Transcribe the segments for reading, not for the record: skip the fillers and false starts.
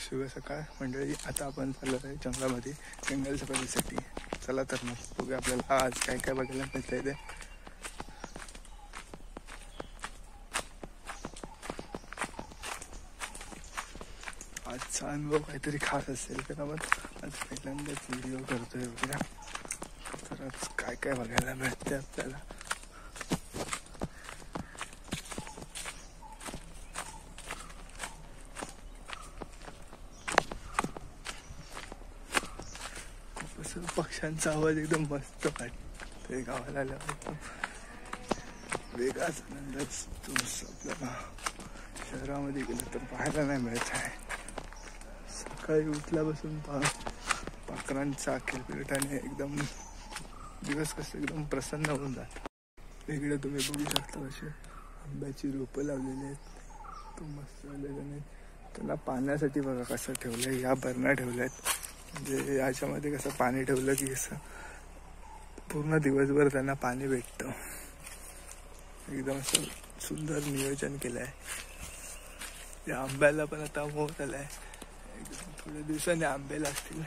शुभ सकाळ मंडळी. आता आपण चाललो आहे जंगलामध्ये जंगल सफारीसाठी. चला तर मग बघूया आपल्याला आज काय काय बघायला मिळतंय ते. आजचा अनुभव काहीतरी खास असेल कारण आपण आज पहिल्यांदाच व्हिडिओ करतोय वगैरे. तर आज काय काय बघायला मिळते आपल्याला. पक्ष्यांचा आवाज एकदम मस्त वाटतोय. गावाला आल्यावर वेगळाच आनंद असतो आपल्याला. शहरामध्ये गेलं तर पाहायला नाही मिळत आहे. सकाळी उठल्यापासून पाखरांचा किलबिलाटाने एकदम दिवस कसं एकदम प्रसन्न होऊन जात. इकडे तुम्ही बघू शकता असे आंब्याची रोपं लावलेली आहेत. तो मस्त झालेले नाही. त्यांना पाण्यासाठी बघा कसं ठेवलंय. या बरण्या ठेवल्यात म्हणजे याच्यामध्ये कसं पाणी ठेवलं की कसं पूर्ण दिवसभर त्यांना पाणी भेटतं. एकदम असं सुंदर नियोजन केलं आहे. या आंब्याला पण आता मोठ आलाय. एकदम थोड्या दिवसांनी आंबे लागतील.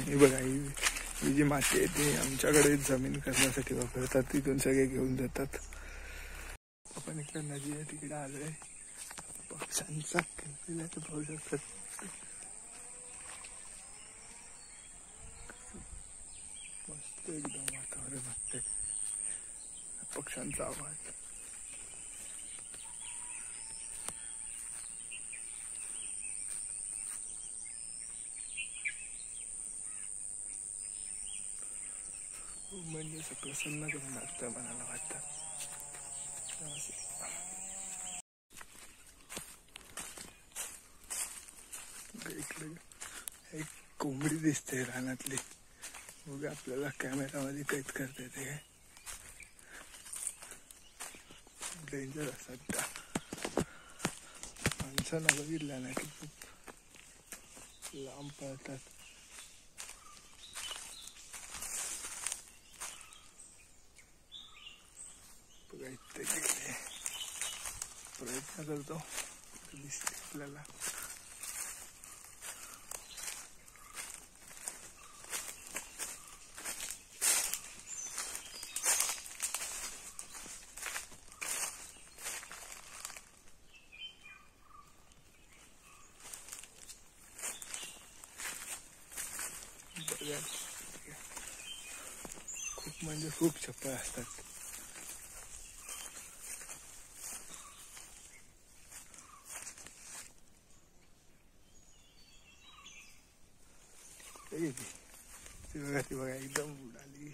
हे बघा ही जी माती आहे ती आमच्याकडे जमीन करण्यासाठी वापरतात. तिथून सगळे घेऊन जातात. आपण इकडे नदी आहे तिकडे आलोय. पक्ष्यांचा किलबिलाट पाहू शकतात. मस्त एकदम वातावरण वाटतंय. पक्ष्यांचा आवाज म्हणजे असं प्रसन्न करून लागतं मनाला वाटतं. इकडे एक कोंबडी दिसते रानातली. बघा आपल्याला कॅमेरामध्ये कैद करते ते. डेंजर असतात त्या. माणसांना बघितल्या ना की खूप लांब पळतात. बघा इथे गेले. प्रयत्न करतो दिसते आपल्याला. खूप म्हणजे खूप चप्पल असतात. ती बघा एकदम उडाली.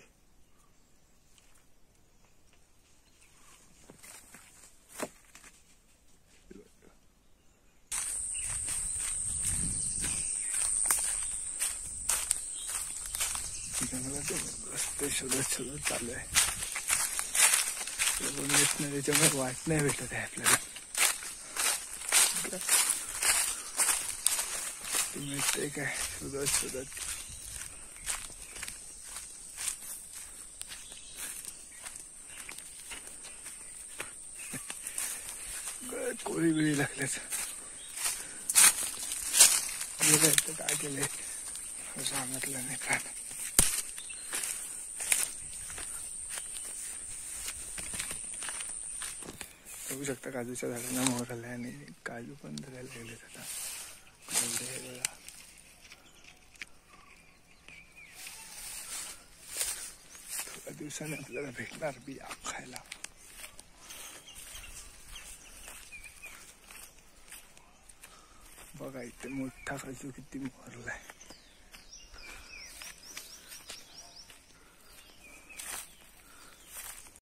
जंगलात रस्ते शोधत चालू आहे. त्याच्यामुळे वाट नाही भेटत आहे आपल्याला. मिळते काय शोधत कोळी बिळी लागल्याच. काय केलंय सांगितलं नाही काय. बघू शकता काजूच्या झाडांना मोहर आलाय आणि काजू पण धरायला लागलेत आता. थोड्या दिवसाने आपल्याला भेटणार बिया खायला. बघा इथे मोठा काजू किती मोहरलाय.